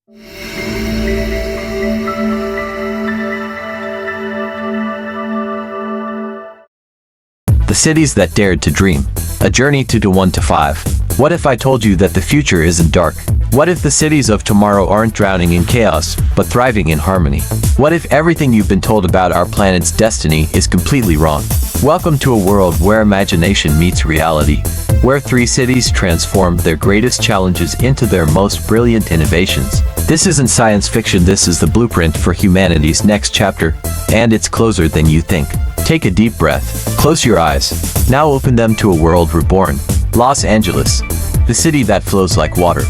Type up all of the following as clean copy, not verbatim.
The cities that dared to dream. A journey to 1 to 5. What if I told you that the future isn't dark? What if the cities of tomorrow aren't drowning in chaos, but thriving in harmony? What if everything you've been told about our planet's destiny is completely wrong? Welcome to a world where imagination meets reality, where 3 cities transformed their greatest challenges into their most brilliant innovations. This isn't science fiction, this is the blueprint for humanity's next chapter, and it's closer than you think. Take a deep breath, close your eyes, now open them to a world reborn. Los Angeles, the city that flows like water.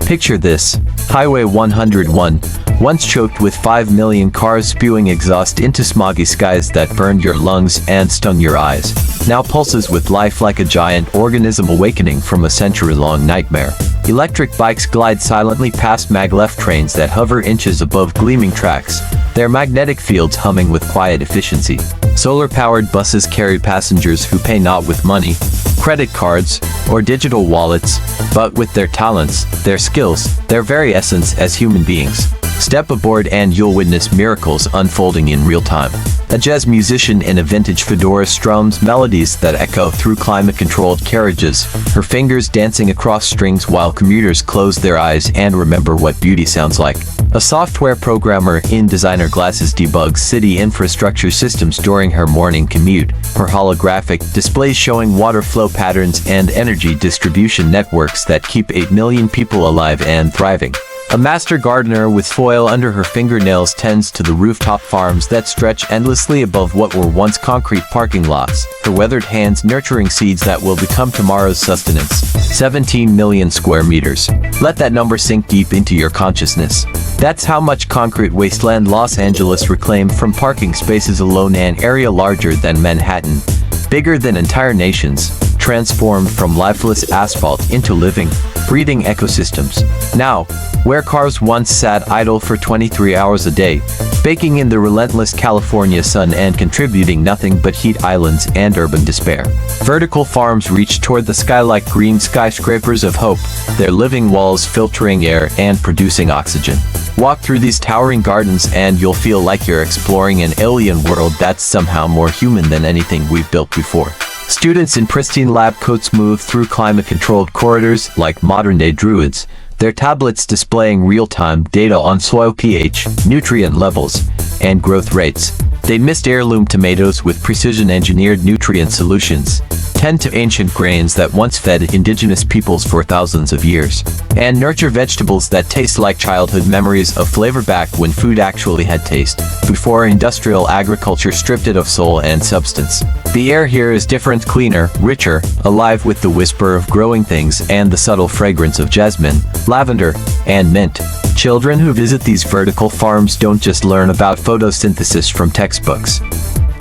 Picture this, Highway 101, once choked with 5 million cars spewing exhaust into smoggy skies that burned your lungs and stung your eyes, now pulses with life like a giant organism awakening from a century-long nightmare. Electric bikes glide silently past mag-lev trains that hover inches above gleaming tracks, their magnetic fields humming with quiet efficiency. Solar-powered buses carry passengers who pay not with money, credit cards, or digital wallets, but with their talents, their skills, their very essence as human beings. Step aboard and you'll witness miracles unfolding in real time. A jazz musician in a vintage fedora strums melodies that echo through climate-controlled carriages, her fingers dancing across strings while commuters close their eyes and remember what beauty sounds like. A software programmer in designer glasses debugs city infrastructure systems during her morning commute, her holographic displays showing water flow patterns and energy distribution networks that keep 8 million people alive and thriving. A master gardener with foil under her fingernails tends to the rooftop farms that stretch endlessly above what were once concrete parking lots, her weathered hands nurturing seeds that will become tomorrow's sustenance. 17 million square meters. Let that number sink deep into your consciousness. That's how much concrete wasteland Los Angeles reclaimed from parking spaces alone, an area larger than Manhattan, bigger than entire nations, transformed from lifeless asphalt into living, breathing ecosystems. Now, where cars once sat idle for 23 hours a day, baking in the relentless California sun and contributing nothing but heat islands and urban despair. Vertical farms reach toward the sky like green skyscrapers of hope, their living walls filtering air and producing oxygen. Walk through these towering gardens and you'll feel like you're exploring an alien world that's somehow more human than anything we've built before. Students in pristine lab coats move through climate-controlled corridors like modern-day druids, their tablets displaying real-time data on soil pH, nutrient levels, and growth rates. They mist heirloom tomatoes with precision-engineered nutrient solutions, tend to ancient grains that once fed indigenous peoples for thousands of years, and nurture vegetables that taste like childhood memories of flavor back when food actually had taste, before industrial agriculture stripped it of soul and substance. The air here is different, cleaner, richer, alive with the whisper of growing things and the subtle fragrance of jasmine, lavender, and mint. Children who visit these vertical farms don't just learn about photosynthesis from textbooks.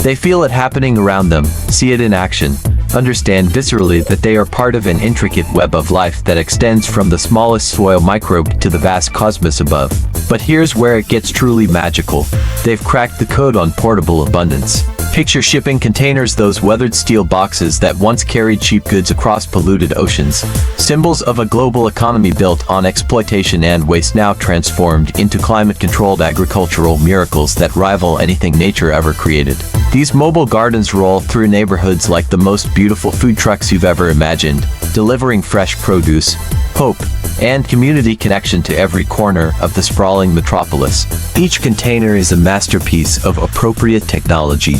They feel it happening around them, see it in action, understand viscerally that they are part of an intricate web of life that extends from the smallest soil microbe to the vast cosmos above. But here's where it gets truly magical. They've cracked the code on portable abundance. Picture shipping containers, those weathered steel boxes that once carried cheap goods across polluted oceans. Symbols of a global economy built on exploitation and waste, now transformed into climate-controlled agricultural miracles that rival anything nature ever created. These mobile gardens roll through neighborhoods like the most beautiful food trucks you've ever imagined, delivering fresh produce, hope, and community connection to every corner of the sprawling metropolis. Each container is a masterpiece of appropriate technology.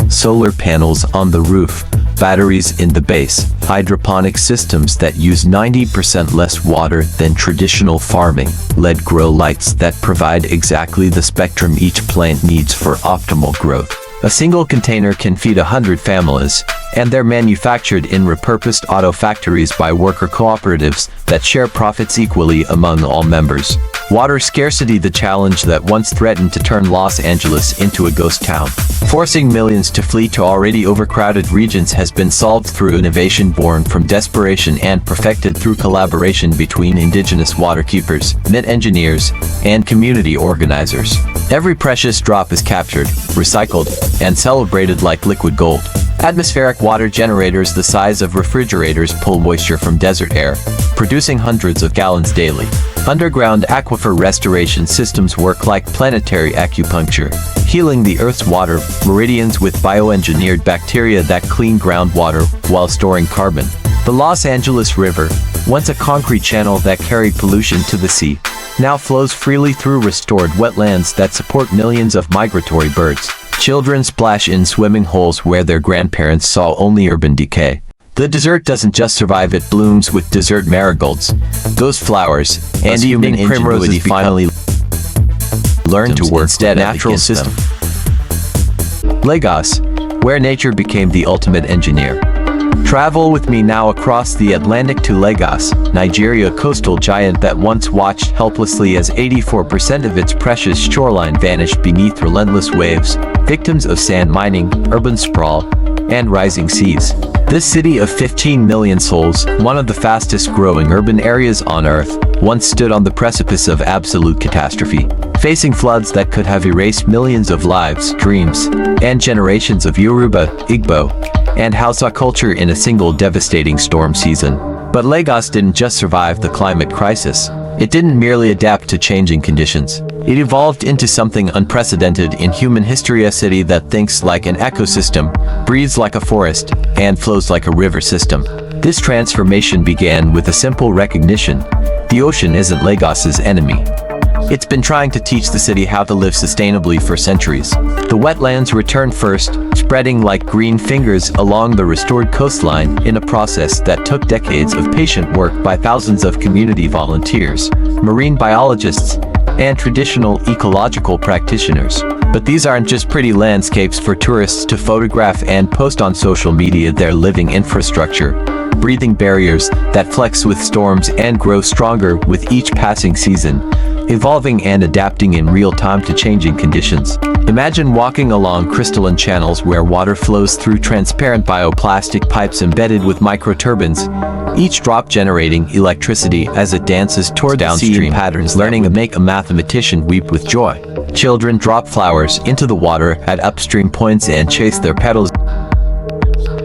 Solar panels on the roof, batteries in the base, hydroponic systems that use 90% less water than traditional farming, LED grow lights that provide exactly the spectrum each plant needs for optimal growth. A single container can feed 100 families, and they're manufactured in repurposed auto factories by worker cooperatives that share profits equally among all members. Water scarcity, the challenge that once threatened to turn Los Angeles into a ghost town, forcing millions to flee to already overcrowded regions, has been solved through innovation born from desperation and perfected through collaboration between indigenous waterkeepers, mint engineers, and community organizers. Every precious drop is captured, recycled, and celebrated like liquid gold. Atmospheric water generators the size of refrigerators pull moisture from desert air, producing hundreds of gallons daily. Underground aquifer restoration systems work like planetary acupuncture, healing the Earth's water meridians with bioengineered bacteria that clean groundwater while storing carbon. The Los Angeles River, once a concrete channel that carried pollution to the sea, now flows freely through restored wetlands that support millions of migratory birds. Children splash in swimming holes where their grandparents saw only urban decay. The desert doesn't just survive, it blooms with desert marigolds, ghost flowers, and human ingenuity finally learn to work instead of natural system. Lagos, where nature became the ultimate engineer. Travel with me now across the Atlantic to Lagos, Nigeria, coastal giant that once watched helplessly as 84% of its precious shoreline vanished beneath relentless waves, victims of sand mining, urban sprawl, and rising seas. This city of 15 million souls, one of the fastest growing urban areas on Earth, once stood on the precipice of absolute catastrophe, facing floods that could have erased millions of lives, dreams, and generations of Yoruba, Igbo, and Hausa culture in a single devastating storm season. But Lagos didn't just survive the climate crisis. It didn't merely adapt to changing conditions. It evolved into something unprecedented in human history, a city that thinks like an ecosystem, breathes like a forest, and flows like a river system. This transformation began with a simple recognition: the ocean isn't Lagos's enemy. It's been trying to teach the city how to live sustainably for centuries. The wetlands returned first, spreading like green fingers along the restored coastline in a process that took decades of patient work by thousands of community volunteers, marine biologists, and traditional ecological practitioners. But these aren't just pretty landscapes for tourists to photograph and post on social media. They're living infrastructure, breathing barriers that flex with storms and grow stronger with each passing season, evolving and adapting in real time to changing conditions. Imagine walking along crystalline channels where water flows through transparent bioplastic pipes embedded with microturbines, each drop generating electricity as it dances toward downstream patterns, learning to make a mathematician weep with joy. Children drop flowers into the water at upstream points and chase their petals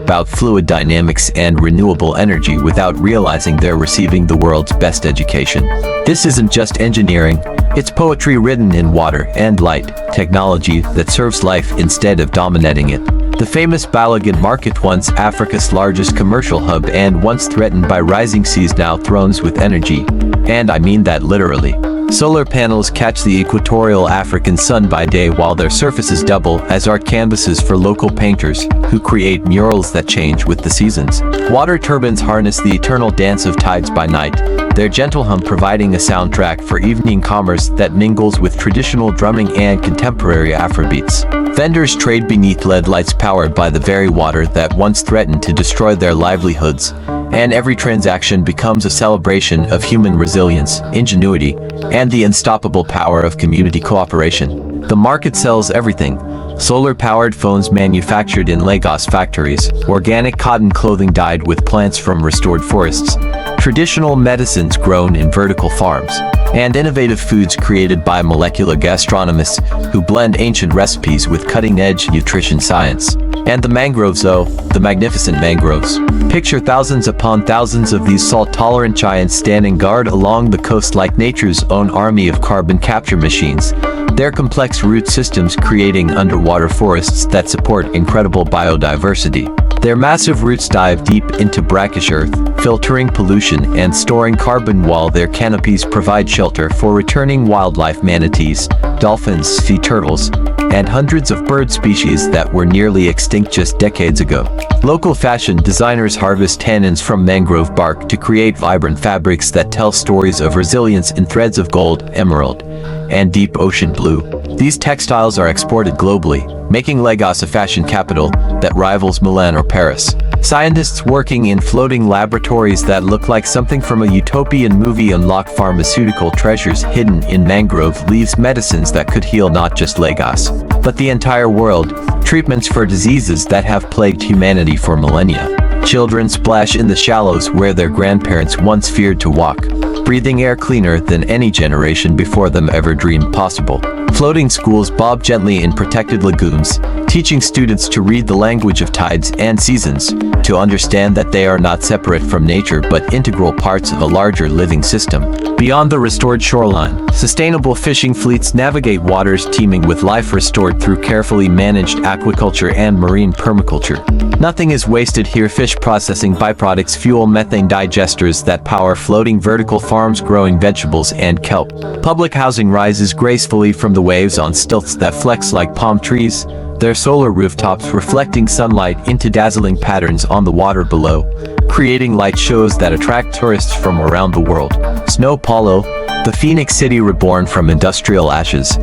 about fluid dynamics and renewable energy without realizing they're receiving the world's best education. This isn't just engineering, it's poetry written in water and light, technology that serves life instead of dominating it. The famous Balogun market, once Africa's largest commercial hub and once threatened by rising seas, now thrones with energy. And I mean that literally. Solar panels catch the equatorial African sun by day while their surfaces double as art canvases for local painters who create murals that change with the seasons. Water turbines harness the eternal dance of tides by night, their gentle hum providing a soundtrack for evening commerce that mingles with traditional drumming and contemporary Afrobeats. Vendors trade beneath LED lights powered by the very water that once threatened to destroy their livelihoods, and every transaction becomes a celebration of human resilience, ingenuity, and the unstoppable power of community cooperation. The market sells everything: solar-powered phones manufactured in Lagos factories, organic cotton clothing dyed with plants from restored forests, traditional medicines grown in vertical farms, and innovative foods created by molecular gastronomists who blend ancient recipes with cutting-edge nutrition science. And the mangroves, oh, the magnificent mangroves. Picture thousands upon thousands of these salt-tolerant giants standing guard along the coast like nature's own army of carbon capture machines, their complex root systems creating underwater forests that support incredible biodiversity. Their massive roots dive deep into brackish earth, filtering pollution and storing carbon, while their canopies provide shelter for returning wildlife: manatees, dolphins, sea turtles, and hundreds of bird species that were nearly extinct just decades ago. Local fashion designers harvest tannins from mangrove bark to create vibrant fabrics that tell stories of resilience in threads of gold, emerald, and deep ocean blue. These textiles are exported globally, making Lagos a fashion capital that rivals Milan or Paris. Scientists working in floating laboratories that look like something from a utopian movie unlock pharmaceutical treasures hidden in mangrove leaves, medicines that could heal not just Lagos, but the entire world, treatments for diseases that have plagued humanity for millennia. Children splash in the shallows where their grandparents once feared to walk, breathing air cleaner than any generation before them ever dreamed possible. Floating schools bob gently in protected lagoons, teaching students to read the language of tides and seasons, to understand that they are not separate from nature but integral parts of a larger living system. Beyond the restored shoreline, sustainable fishing fleets navigate waters teeming with life restored through carefully managed aquaculture and marine permaculture. Nothing is wasted here. Fish processing byproducts fuel methane digesters that power floating vertical farms growing vegetables and kelp. Public housing rises gracefully from the waves on stilts that flex like palm trees, their solar rooftops reflecting sunlight into dazzling patterns on the water below, creating light shows that attract tourists from around the world. São Paulo, the Phoenix city reborn from industrial ashes.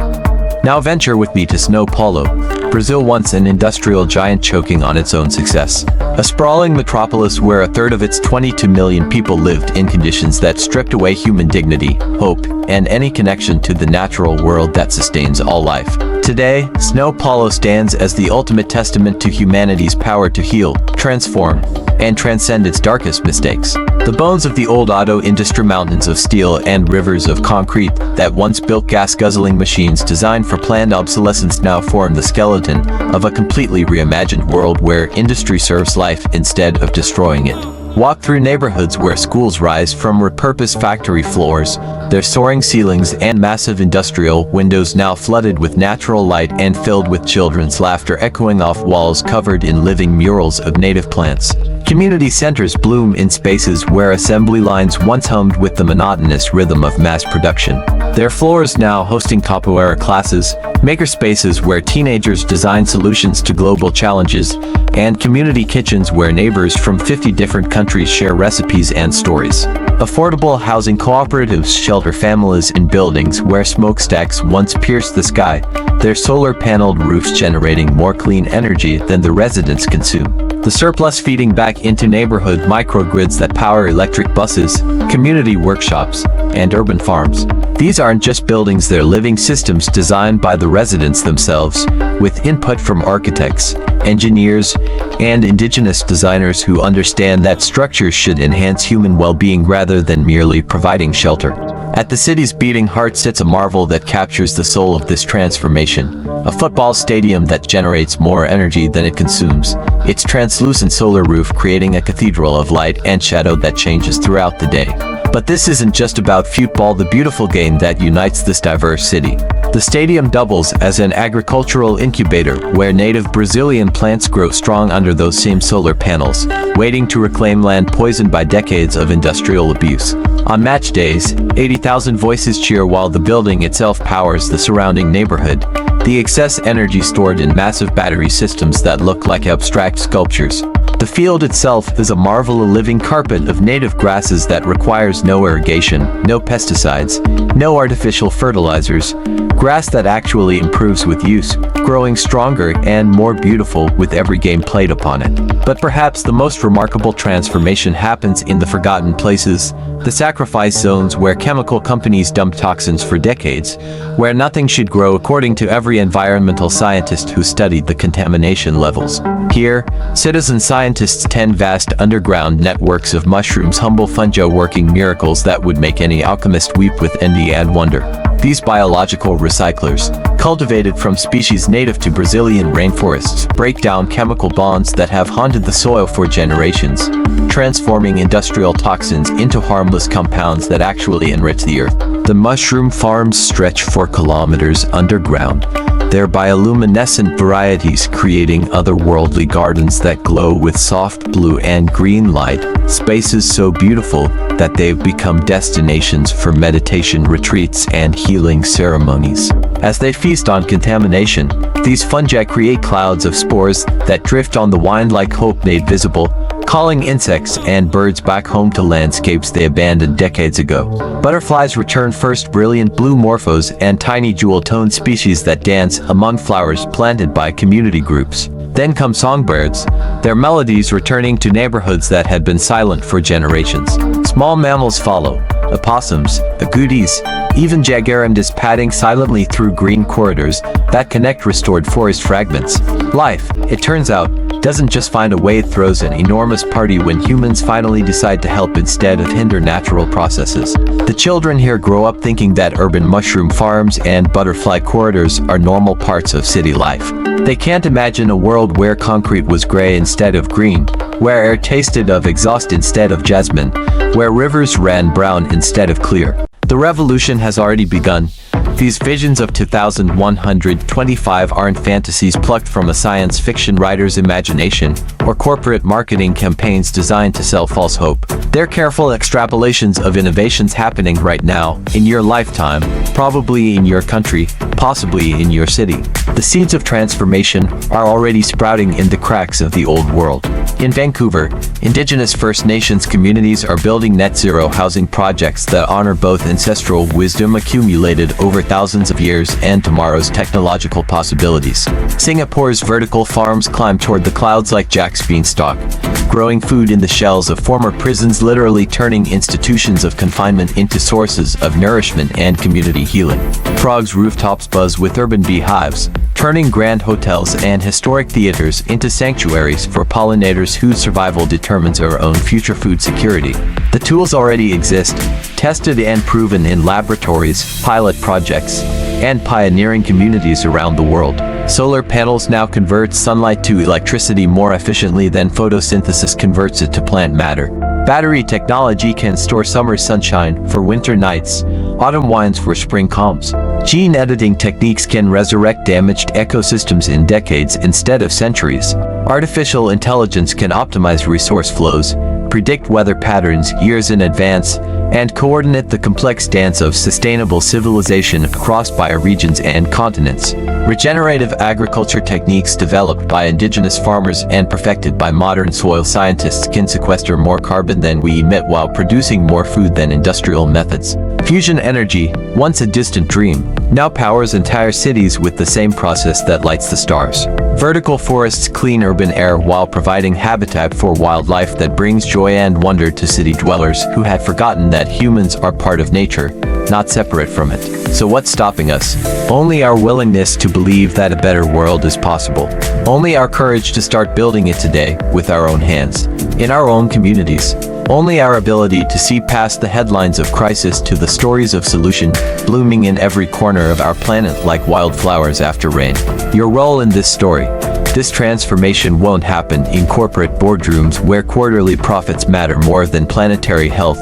Now venture with me to São Paulo, Brazil, once an industrial giant choking on its own success. A sprawling metropolis where a third of its 22 million people lived in conditions that stripped away human dignity, hope, and any connection to the natural world that sustains all life. Today, São Paulo stands as the ultimate testament to humanity's power to heal, transform, and transcend its darkest mistakes. The bones of the old auto industry, mountains of steel and rivers of concrete that once built gas-guzzling machines designed for planned obsolescence now form the skeleton of a completely reimagined world where industry serves life instead of destroying it. Walk through neighborhoods where schools rise from repurposed factory floors, their soaring ceilings and massive industrial windows now flooded with natural light and filled with children's laughter echoing off walls covered in living murals of native plants. Community centers bloom in spaces where assembly lines once hummed with the monotonous rhythm of mass production. Their floors now hosting capoeira classes, maker spaces where teenagers design solutions to global challenges, and community kitchens where neighbors from 50 different countries share recipes and stories. Affordable housing cooperatives shelter families in buildings where smokestacks once pierced the sky, their solar-paneled roofs generating more clean energy than the residents consume. The surplus feeding back into neighborhood microgrids that power electric buses, community workshops, and urban farms. These aren't just buildings, they're living systems designed by the residents themselves, with input from architects, engineers, and indigenous designers who understand that structures should enhance human well-being rather than merely providing shelter. At the city's beating heart sits a marvel that captures the soul of this transformation. A football stadium that generates more energy than it consumes, its translucent solar roof creating a cathedral of light and shadow that changes throughout the day. But this isn't just about football, the beautiful game that unites this diverse city. The stadium doubles as an agricultural incubator where native Brazilian plants grow strong under those same solar panels, waiting to reclaim land poisoned by decades of industrial abuse. On match days, 80,000 voices cheer while the building itself powers the surrounding neighborhood, the excess energy stored in massive battery systems that look like abstract sculptures. The field itself is a marvel, a living carpet of native grasses that requires no irrigation, no pesticides, no artificial fertilizers, grass that actually improves with use, growing stronger and more beautiful with every game played upon it. But perhaps the most remarkable transformation happens in the forgotten places, the sacrifice zones where chemical companies dump toxins for decades, where nothing should grow according to every environmental scientist who studied the contamination levels. Here, citizen scientists tend vast underground networks of mushrooms, humble fungi working miracles that would make any alchemist weep with envy and wonder. These biological recyclers, cultivated from species native to Brazilian rainforests, break down chemical bonds that have haunted the soil for generations, transforming industrial toxins into harmless compounds that actually enrich the earth. The mushroom farms stretch for kilometers underground, their bioluminescent varieties creating otherworldly gardens that glow with soft blue and green light, spaces so beautiful that they've become destinations for meditation retreats and healing ceremonies. As they feast on contamination, these fungi create clouds of spores that drift on the wind like hope made visible, calling insects and birds back home to landscapes they abandoned decades ago. Butterflies return first, brilliant blue morphos and tiny jewel-toned species that dance among flowers planted by community groups. Then come songbirds, their melodies returning to neighborhoods that had been silent for generations. Small mammals follow, opossums, agoutis, even jaguarandis padding silently through green corridors that connect restored forest fragments. Life, it turns out, doesn't just find a way, it throws an enormous party when humans finally decide to help instead of hinder natural processes. The children here grow up thinking that urban mushroom farms and butterfly corridors are normal parts of city life. They can't imagine a world where concrete was gray instead of green, where air tasted of exhaust instead of jasmine, where rivers ran brown instead of clear. The revolution has already begun. These visions of 2125 aren't fantasies plucked from a science fiction writer's imagination, or corporate marketing campaigns designed to sell false hope. They're careful extrapolations of innovations happening right now, in your lifetime, probably in your country, possibly in your city. The seeds of transformation are already sprouting in the cracks of the old world. In Vancouver, Indigenous First Nations communities are building net-zero housing projects that honor both ancestral wisdom accumulated over thousands of years and tomorrow's technological possibilities. Singapore's vertical farms climb toward the clouds like Jack's beanstalk, growing food in the shells of former prisons, literally turning institutions of confinement into sources of nourishment and community healing. Prague's rooftops buzz with urban beehives, turning grand hotels and historic theaters into sanctuaries for pollinators whose survival determines our own future food security. The tools already exist, tested and proven in laboratories, pilot projects, and pioneering communities around the world. Solar panels now convert sunlight to electricity more efficiently than photosynthesis converts it to plant matter. Battery technology can store summer sunshine for winter nights, autumn winds for spring calms. Gene editing techniques can resurrect damaged ecosystems in decades instead of centuries. Artificial intelligence can optimize resource flows, predict weather patterns years in advance, and coordinate the complex dance of sustainable civilization across bioregions and continents. Regenerative agriculture techniques developed by indigenous farmers and perfected by modern soil scientists can sequester more carbon than we emit while producing more food than industrial methods. Fusion energy, once a distant dream, now powers entire cities with the same process that lights the stars. Vertical forests clean urban air while providing habitat for wildlife that brings joy and wonder to city dwellers who had forgotten that humans are part of nature, not separate from it. So what's stopping us? Only our willingness to believe that a better world is possible. Only our courage to start building it today with our own hands, in our own communities. Only our ability to see past the headlines of crisis to the stories of solution, blooming in every corner of our planet like wildflowers after rain. Your role in this story. This transformation won't happen in corporate boardrooms where quarterly profits matter more than planetary health,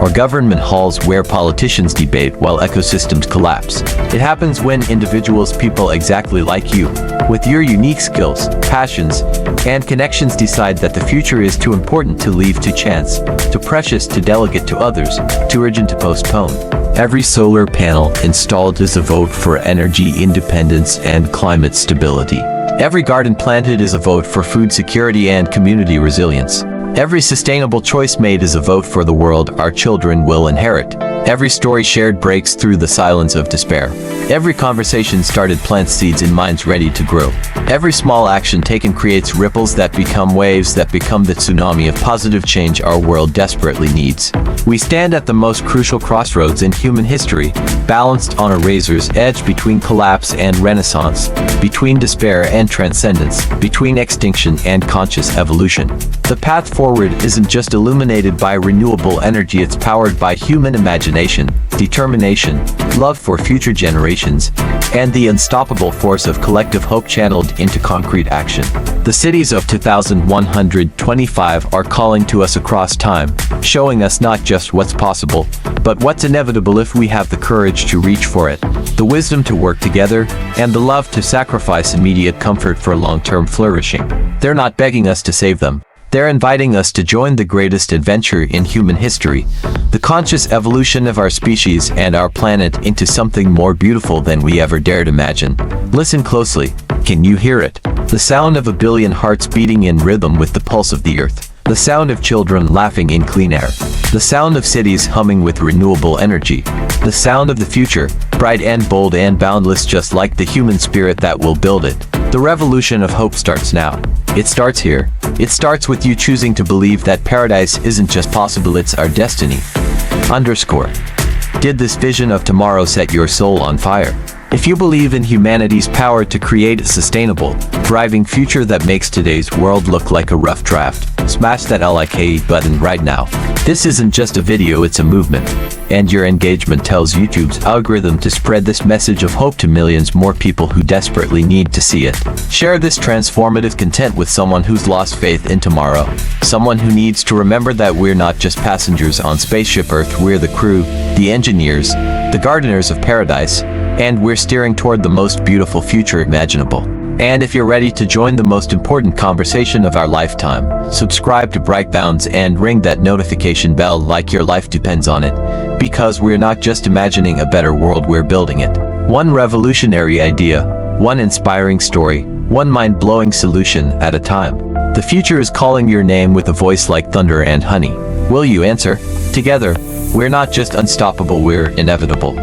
or government halls where politicians debate while ecosystems collapse. It happens when individuals, people exactly like you, with your unique skills, passions, and connections decide that the future is too important to leave to chance, too precious to delegate to others, too urgent to postpone. Every solar panel installed is a vote for energy independence and climate stability. Every garden planted is a vote for food security and community resilience. Every sustainable choice made is a vote for the world our children will inherit. Every story shared breaks through the silence of despair. Every conversation started plants seeds in minds ready to grow. Every small action taken creates ripples that become waves that become the tsunami of positive change our world desperately needs. We stand at the most crucial crossroads in human history, balanced on a razor's edge between collapse and renaissance, between despair and transcendence, between extinction and conscious evolution. The path forward isn't just illuminated by renewable energy, it's powered by human imagination, determination, love for future generations, and the unstoppable force of collective hope channeled into concrete action. The cities of 2125 are calling to us across time, showing us not just what's possible, but what's inevitable if we have the courage to reach for it, the wisdom to work together, and the love to sacrifice immediate comfort for long-term flourishing. They're not begging us to save them. They're inviting us to join the greatest adventure in human history, the conscious evolution of our species and our planet into something more beautiful than we ever dared imagine. Listen closely. Can you hear it? The sound of a billion hearts beating in rhythm with the pulse of the earth. The sound of children laughing in clean air. The sound of cities humming with renewable energy. The sound of the future, bright and bold and boundless, just like the human spirit that will build it. The revolution of hope starts now. It starts here. It starts with you choosing to believe that paradise isn't just possible, it's our destiny. _ Did this vision of tomorrow set your soul on fire? If you believe in humanity's power to create a sustainable, thriving future that makes today's world look like a rough draft, smash that like button right now. This isn't just a video, it's a movement. And your engagement tells YouTube's algorithm to spread this message of hope to millions more people who desperately need to see it. Share this transformative content with someone who's lost faith in tomorrow. Someone who needs to remember that we're not just passengers on spaceship Earth, we're the crew, the engineers, the gardeners of paradise, and we're steering toward the most beautiful future imaginable. And if you're ready to join the most important conversation of our lifetime, subscribe to BrightBoundX and ring that notification bell like your life depends on it, because we're not just imagining a better world, we're building it. One revolutionary idea, one inspiring story, one mind-blowing solution at a time. The future is calling your name with a voice like thunder and honey. Will you answer? Together, we're not just unstoppable, we're inevitable.